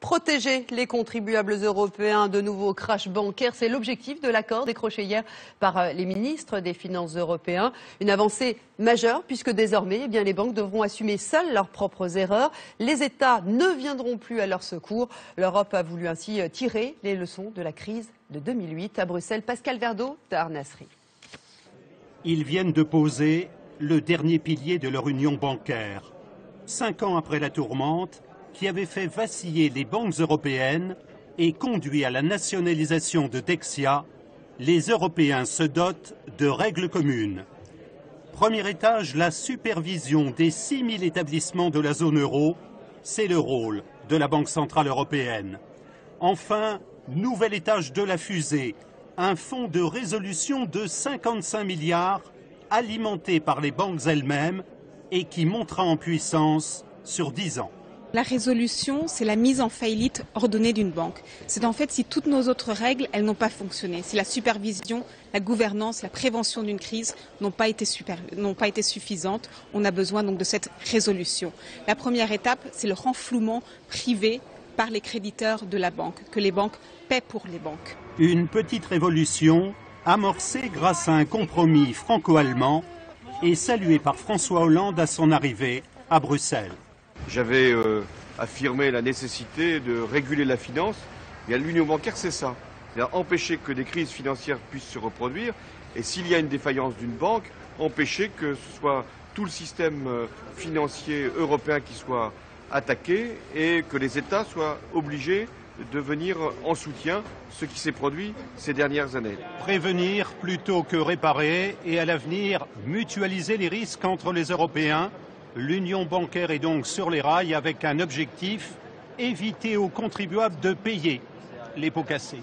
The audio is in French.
Protéger les contribuables européens de nouveaux crashs bancaires, c'est l'objectif de l'accord décroché hier par les ministres des Finances européens. Une avancée majeure puisque désormais les banques devront assumer seules leurs propres erreurs. Les États ne viendront plus à leur secours. L'Europe a voulu ainsi tirer les leçons de la crise de 2008. À Bruxelles, Pascal Verdeau, Tahar Nasri. Ils viennent de poser le dernier pilier de leur union bancaire. 5 ans après la tourmente qui avait fait vaciller les banques européennes et conduit à la nationalisation de Dexia, les Européens se dotent de règles communes. Premier étage, la supervision des 6 000 établissements de la zone euro, c'est le rôle de la Banque centrale européenne. Enfin, nouvel étage de la fusée, un fonds de résolution de 55 milliards alimenté par les banques elles-mêmes et qui montera en puissance sur 10 ans. La résolution, c'est la mise en faillite ordonnée d'une banque. C'est en fait si toutes nos autres règles, elles n'ont pas fonctionné, si la supervision, la gouvernance, la prévention d'une crise n'ont pas été suffisantes, on a besoin donc de cette résolution. La première étape, c'est le renflouement privé par les créditeurs de la banque, que les banques paient pour les banques. Une petite révolution amorcée grâce à un compromis franco-allemand et salué par François Hollande à son arrivée à Bruxelles. J'avais affirmé la nécessité de réguler la finance. Et l'union bancaire, c'est ça. C'est-à-dire empêcher que des crises financières puissent se reproduire. Et s'il y a une défaillance d'une banque, empêcher que ce soit tout le système financier européen qui soit attaqué et que les États soient obligés de venir en soutien, ce qui s'est produit ces dernières années. Prévenir plutôt que réparer et à l'avenir mutualiser les risques entre les Européens. L'union bancaire est donc sur les rails avec un objectif, éviter aux contribuables de payer les pots cassés.